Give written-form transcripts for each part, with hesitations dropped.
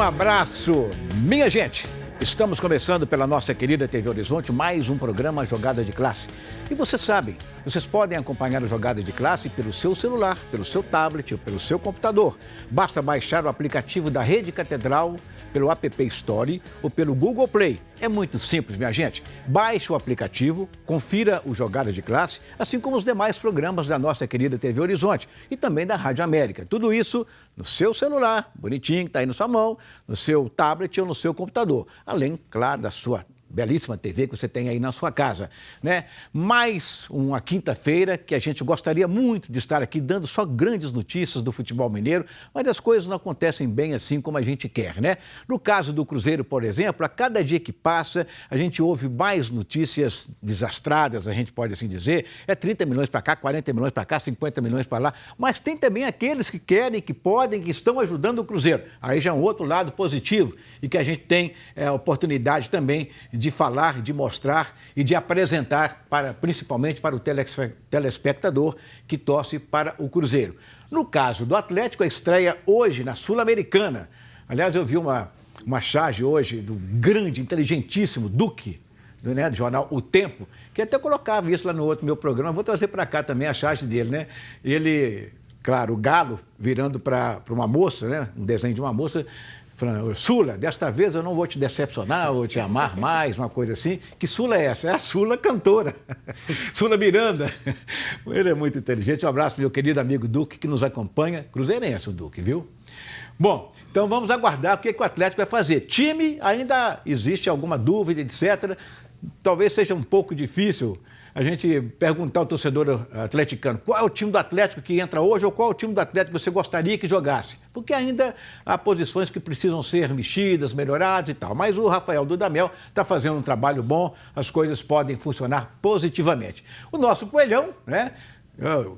abraço, minha gente. Estamos começando pela nossa querida TV Horizonte mais um programa Jogada de Classe. E vocês sabem, vocês podem acompanhar o Jogada de Classe pelo seu celular, pelo seu tablet ou pelo seu computador. Basta baixar o aplicativo da Rede Catedral pelo App Store ou pelo Google Play. É muito simples, minha gente. Baixe o aplicativo, confira o Jogada de Classe, assim como os demais programas da nossa querida TV Horizonte e também da Rádio América. Tudo isso no seu celular, bonitinho, que está aí na sua mão, no seu tablet ou no seu computador. Além, claro, da sua belíssima TV que você tem aí na sua casa, né? Mais uma quinta-feira que a gente gostaria muito de estar aqui dando só grandes notícias do futebol mineiro, mas as coisas não acontecem bem assim como a gente quer, né? No caso do Cruzeiro, por exemplo, a cada dia que passa, a gente ouve mais notícias desastradas, a gente pode assim dizer. É 30 milhões para cá, 40 milhões para cá, 50 milhões para lá, mas tem também aqueles que querem, que podem, que estão ajudando o Cruzeiro. Aí já é um outro lado positivo e que a gente tem a oportunidade também de falar, de mostrar e de apresentar, principalmente para o telespectador que torce para o Cruzeiro. No caso do Atlético, a estreia hoje na Sul-Americana. Aliás, eu vi uma charge hoje do grande, inteligentíssimo Duque, né, do jornal O Tempo, que até colocava isso lá no outro meu programa. Vou trazer para cá também a charge dele, né? Ele, claro, o Galo virando para uma moça, né? Um desenho de uma moça, falando: Sula, desta vez eu não vou te decepcionar, vou te amar mais, uma coisa assim. Que Sula é essa? É a Sula cantora, Sula Miranda. Ele é muito inteligente. Um abraço, meu querido amigo Duque, que nos acompanha. Cruzeirense o Duque, viu? Bom, então vamos aguardar o que o Atlético vai fazer. Time, ainda existe alguma dúvida, etc. Talvez seja um pouco difícil a gente perguntar ao torcedor atleticano qual é o time do Atlético que entra hoje ou qual é o time do Atlético que você gostaria que jogasse. Porque ainda há posições que precisam ser mexidas, melhoradas e tal. Mas o Rafael Dudamel está fazendo um trabalho bom, as coisas podem funcionar positivamente. O nosso Coelhão, né?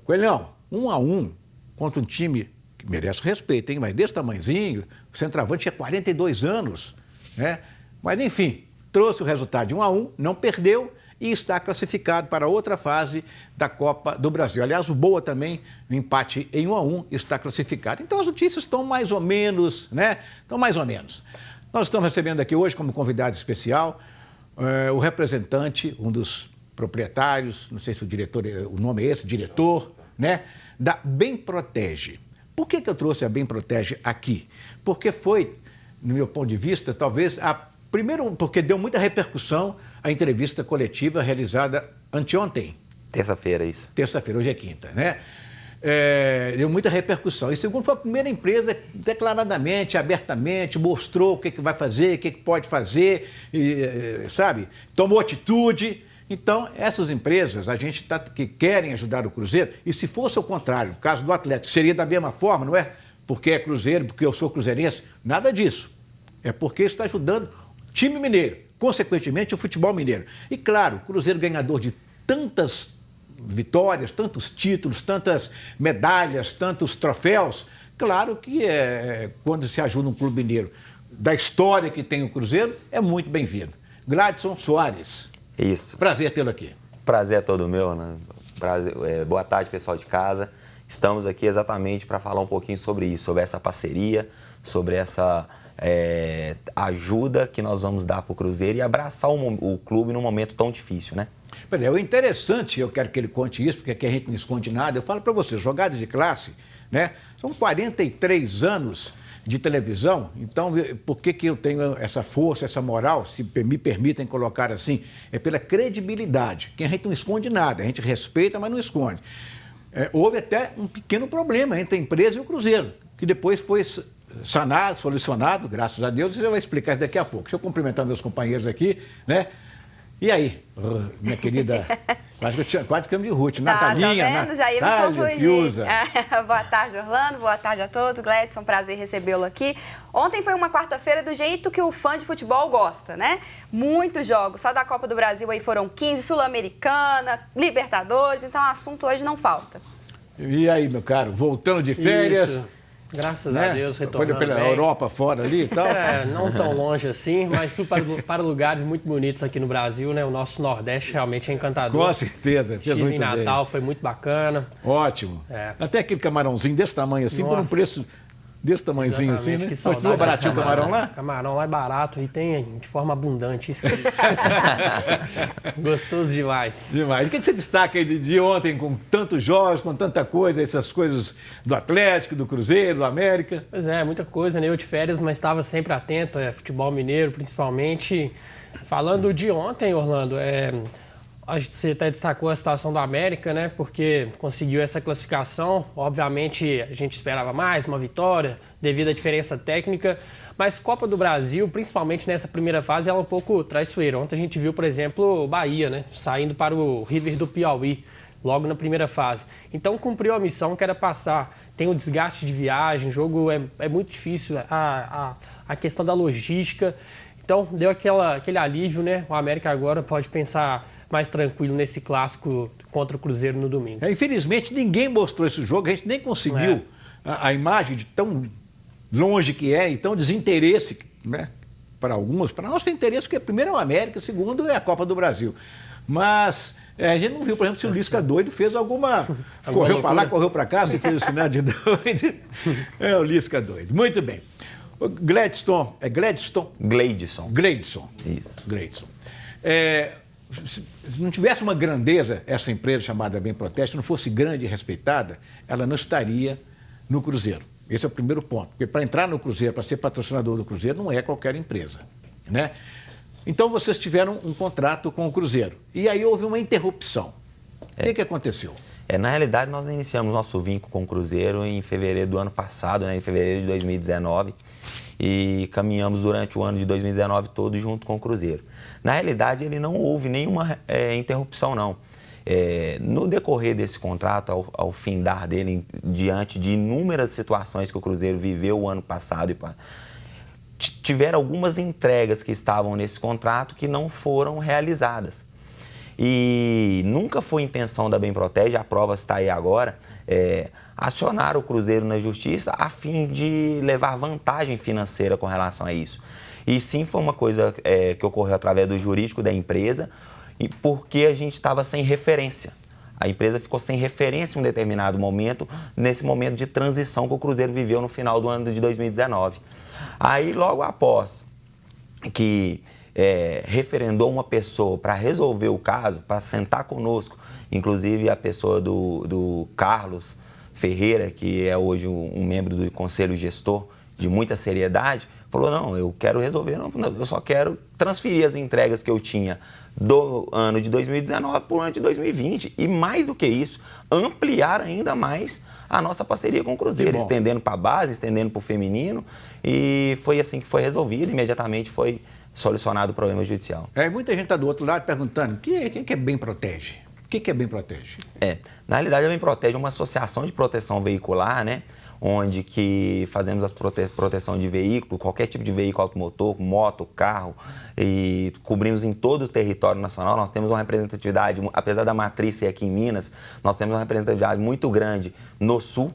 Coelhão, 1-1 contra um time que merece respeito, hein? Mas desse tamanhozinho, o centroavante tinha 42 anos, né? Mas enfim, trouxe o resultado de 1-1, não perdeu e está classificado para outra fase da Copa do Brasil. Aliás, o Boa também, no empate em 1-1, está classificado. Então, as notícias estão mais ou menos, né? Estão mais ou menos. Nós estamos recebendo aqui hoje, como convidado especial, o representante, um dos proprietários, não sei se o diretor, o nome é esse, diretor, né? Da Bem Protege. Por que eu trouxe a Bem Protege aqui? Porque foi, no meu ponto de vista, talvez primeiro, porque deu muita repercussão a entrevista coletiva realizada anteontem. Terça-feira, isso. Terça-feira, hoje é quinta, né? Deu muita repercussão. E segundo, foi a primeira empresa que declaradamente, abertamente, mostrou o que vai fazer, o que pode fazer, sabe? Tomou atitude. Então, essas empresas, a gente que querem ajudar o Cruzeiro, e se fosse o contrário, no caso do Atlético, seria da mesma forma, não é? Porque é Cruzeiro, porque eu sou cruzeirense, nada disso. É porque está ajudando o time mineiro, consequentemente o futebol mineiro. E claro, o Cruzeiro ganhador de tantas vitórias, tantos títulos, tantas medalhas, tantos troféus, claro que quando se ajuda um clube mineiro da história que tem o Cruzeiro, é muito bem-vindo. Gladson Soares. Isso. Prazer tê-lo aqui. Prazer é todo meu, né? Boa tarde, pessoal de casa. Estamos aqui exatamente para falar um pouquinho sobre isso, sobre essa parceria, sobre essa ajuda que nós vamos dar para o Cruzeiro e abraçar o clube num momento tão difícil, né? É interessante, eu quero que ele conte isso, porque aqui a gente não esconde nada. Eu falo para você, Jogadas de Classe, né? São 43 anos de televisão, então por que eu tenho essa força, essa moral, se me permitem colocar assim? É pela credibilidade, que a gente não esconde nada, a gente respeita, mas não esconde. Houve até um pequeno problema entre a empresa e o Cruzeiro, que depois foi sanado, solucionado, graças a Deus, e você vai explicar isso daqui a pouco. Deixa eu cumprimentar meus companheiros aqui, né? E aí, minha querida, quase que eu me Ruth, Natalinha, tá vendo? Já ia Natália, Fiuza. Boa tarde, Orlando, boa tarde a todos. Gladson, prazer recebê-lo aqui. Ontem foi uma quarta-feira do jeito que o fã de futebol gosta, né? Muitos jogos, só da Copa do Brasil aí foram 15, Sul-Americana, Libertadores, então o assunto hoje não falta. E aí, meu caro, voltando de férias... Isso. Graças a Deus, retornando Foi pela bem. Europa fora ali e tal? Não tão longe assim, mas para lugares muito bonitos aqui no Brasil, né? O nosso Nordeste realmente é encantador. Com certeza, fez Estive muito em Natal, bem. Foi muito bacana. Ótimo. Até aquele camarãozinho desse tamanho assim, por um preço desse tamanhozinho assim, né? Que Continua saudade baratinho o desse camarão lá? Camarão lá é barato e tem de forma abundante. Isso que... Gostoso demais. Demais. O que você destaca aí de ontem, com tantos jogos, com tanta coisa, essas coisas do Atlético, do Cruzeiro, do América? Pois é, muita coisa, né? Eu de férias, mas estava sempre atento, futebol mineiro principalmente. Falando de ontem, Orlando, você até destacou a situação do América, né? Porque conseguiu essa classificação. Obviamente, a gente esperava mais, uma vitória, devido à diferença técnica. Mas Copa do Brasil, principalmente nessa primeira fase, ela é um pouco traiçoeira. Ontem a gente viu, por exemplo, o Bahia, né? Saindo para o River do Piauí, logo na primeira fase. Então, cumpriu a missão que era passar. Tem o desgaste de viagem, o jogo é muito difícil, a questão da logística. Então, deu aquele alívio, né? O América agora pode pensar mais tranquilo nesse clássico contra o Cruzeiro no domingo. Infelizmente, ninguém mostrou esse jogo, a gente nem conseguiu a imagem de tão longe que é, e tão desinteresse, né? Para alguns, para nós tem interesse, porque primeiro é o América, segundo é a Copa do Brasil. Mas a gente não viu, por exemplo, se o Lisca doido fez alguma correu para lá, correu para cá, se fez o sinal de doido. É o Lisca doido. Muito bem. O Gladstone, é Gladstone? Gleidson. Gleidson. Isso. Gleidson. Se não tivesse uma grandeza, essa empresa chamada Bem Protege, se não fosse grande e respeitada, ela não estaria no Cruzeiro. Esse é o primeiro ponto. Porque para entrar no Cruzeiro, para ser patrocinador do Cruzeiro, não é qualquer empresa, né? Então, vocês tiveram um contrato com o Cruzeiro. E aí houve uma interrupção. O que aconteceu? Na realidade, nós iniciamos nosso vínculo com o Cruzeiro em fevereiro do ano passado, né, em fevereiro de 2019, e caminhamos durante o ano de 2019 todo junto com o Cruzeiro. Na realidade, ele não houve nenhuma interrupção, não. No decorrer desse contrato, ao findar dele, diante de inúmeras situações que o Cruzeiro viveu o ano passado, tiveram algumas entregas que estavam nesse contrato que não foram realizadas. E nunca foi intenção da Bem Protege, a prova está aí agora, acionar o Cruzeiro na justiça a fim de levar vantagem financeira com relação a isso. E sim, foi uma coisa que ocorreu através do jurídico da empresa, e porque a gente estava sem referência. A empresa ficou sem referência em um determinado momento, nesse momento de transição que o Cruzeiro viveu no final do ano de 2019. Aí, logo após que referendou uma pessoa para resolver o caso, para sentar conosco, inclusive a pessoa do Carlos Ferreira, que é hoje um membro do Conselho Gestor de muita seriedade, falou, não, eu quero resolver, não, eu só quero transferir as entregas que eu tinha do ano de 2019 para o ano de 2020 e, mais do que isso, ampliar ainda mais a nossa parceria com o Cruzeiro, estendendo para a base, estendendo para o feminino, e foi assim que foi resolvido, imediatamente foi solucionado o problema judicial. Muita gente está do outro lado perguntando, quem que é Bem Protege? O que é Bem Protege? Na realidade, a Bem Protege é uma associação de proteção veicular, né? Onde que fazemos a proteção de veículo, qualquer tipo de veículo automotor, moto, carro, e cobrimos em todo o território nacional. Nós temos uma representatividade, apesar da matriz ser aqui em Minas, nós temos uma representatividade muito grande no Sul,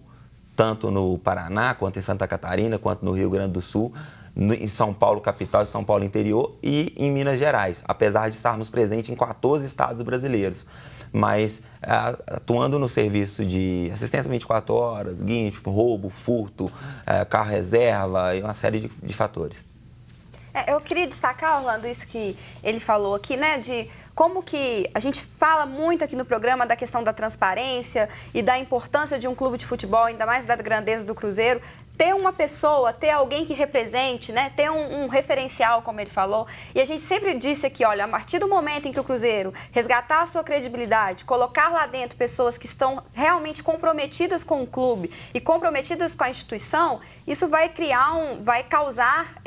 tanto no Paraná, quanto em Santa Catarina, quanto no Rio Grande do Sul, em São Paulo capital e São Paulo interior e em Minas Gerais, apesar de estarmos presentes em 14 estados brasileiros. Mas atuando no serviço de assistência 24 horas, guincho, roubo, furto, carro reserva e uma série de fatores. Eu queria destacar, Orlando, isso que ele falou aqui, né, de como que a gente fala muito aqui no programa da questão da transparência e da importância de um clube de futebol, ainda mais da grandeza do Cruzeiro, ter uma pessoa, ter alguém que represente, né, ter um referencial, como ele falou. E a gente sempre disse aqui, olha, a partir do momento em que o Cruzeiro resgatar a sua credibilidade, colocar lá dentro pessoas que estão realmente comprometidas com o clube e comprometidas com a instituição, isso vai causar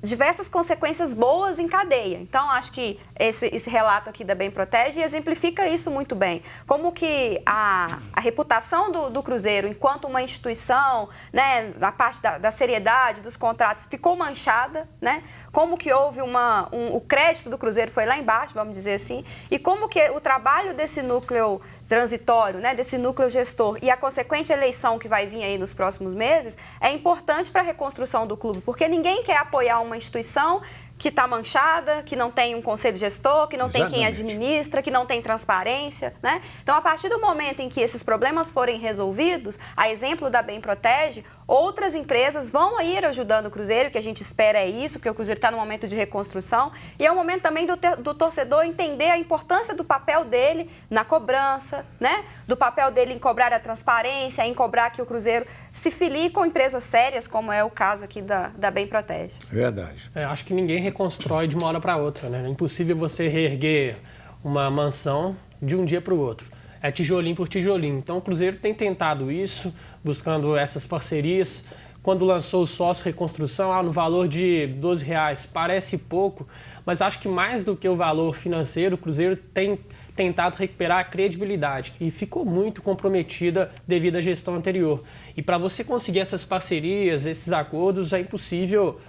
diversas consequências boas em cadeia. Então, acho que esse relato aqui da Bem Protege exemplifica isso muito bem. Como que a reputação do Cruzeiro, enquanto uma instituição, né, na parte da seriedade dos contratos, ficou manchada, né? Como que houve o crédito do Cruzeiro foi lá embaixo, vamos dizer assim, e como que o trabalho desse núcleo transitório, né, desse núcleo gestor e a consequente eleição que vai vir aí nos próximos meses é importante para a reconstrução do clube, porque ninguém quer apoiar uma instituição que está manchada, que não tem um conselho gestor, que não tem quem administra, que não tem transparência, né? Então, a partir do momento em que esses problemas forem resolvidos, a exemplo da Bem Protege, outras empresas vão ir ajudando o Cruzeiro, que a gente espera é isso, porque o Cruzeiro está no momento de reconstrução. E é o momento também do torcedor entender a importância do papel dele na cobrança, né? Do papel dele em cobrar a transparência, em cobrar que o Cruzeiro se filie com empresas sérias, como é o caso aqui da Bem Protege. Verdade. Acho que ninguém reconstrói de uma hora para outra, né? É impossível você reerguer uma mansão de um dia para o outro. É tijolinho por tijolinho. Então, o Cruzeiro tem tentado isso, buscando essas parcerias. Quando lançou o sócio reconstrução, no valor de R$12, parece pouco, mas acho que mais do que o valor financeiro, o Cruzeiro tem tentado recuperar a credibilidade, que ficou muito comprometida devido à gestão anterior. E para você conseguir essas parcerias, esses acordos, é impossível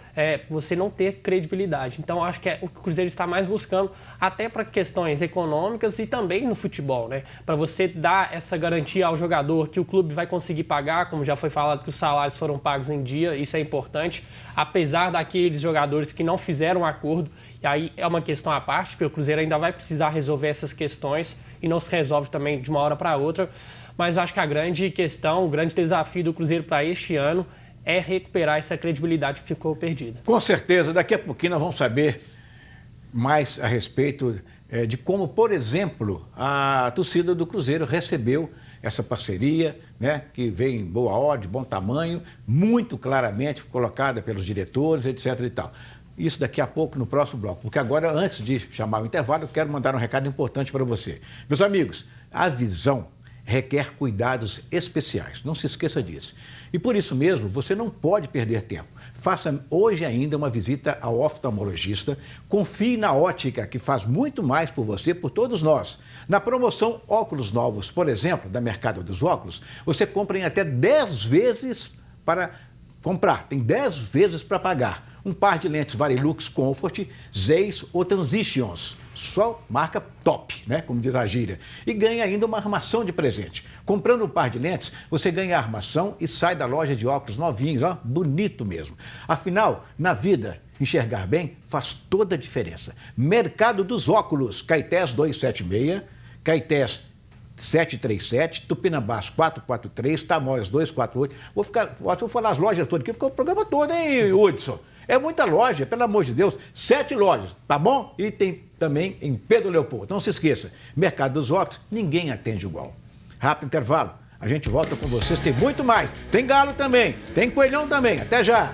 você não ter credibilidade. Então, acho que o Cruzeiro está mais buscando, até para questões econômicas e também no futebol, né? Para você dar essa garantia ao jogador que o clube vai conseguir pagar, como já foi falado que os salários foram pagos em dia, isso é importante, apesar daqueles jogadores que não fizeram um acordo, e aí é uma questão à parte, porque o Cruzeiro ainda vai precisar resolver essas questões e não se resolve também de uma hora para outra, mas eu acho que a grande questão, o grande desafio do Cruzeiro para este ano é recuperar essa credibilidade que ficou perdida. Com certeza, daqui a pouquinho nós vamos saber mais a respeito de como, por exemplo, a torcida do Cruzeiro recebeu essa parceria, né, que veio em boa ordem, bom tamanho, muito claramente colocada pelos diretores, etc. e tal. Isso daqui a pouco no próximo bloco, porque agora, antes de chamar o intervalo, eu quero mandar um recado importante para você. Meus amigos, a visão requer cuidados especiais, não se esqueça disso. E por isso mesmo, você não pode perder tempo. Faça hoje ainda uma visita ao oftalmologista, confie na ótica, que faz muito mais por você, por todos nós. Na promoção Óculos Novos, por exemplo, da Mercado dos Óculos, você compra em até 10 vezes para comprar, tem 10 vezes para pagar. Um par de lentes Varilux Comfort, Zeiss ou Transitions. Só marca top, né? Como diz a gíria. E ganha ainda uma armação de presente. Comprando um par de lentes, você ganha a armação e sai da loja de óculos novinhos, ó, bonito mesmo. Afinal, na vida, enxergar bem faz toda a diferença. Mercado dos Óculos, Caetés 276, Caetés 737, Tupinambás 443, Tamoios 248. Vou falar as lojas todas aqui, ficou o programa todo, hein, Hudson? É muita loja, pelo amor de Deus, 7 lojas, tá bom? E tem também em Pedro Leopoldo. Não se esqueça, Mercado dos Óculos, ninguém atende igual. Rápido intervalo, a gente volta com vocês, tem muito mais. Tem galo também, tem coelhão também. Até já!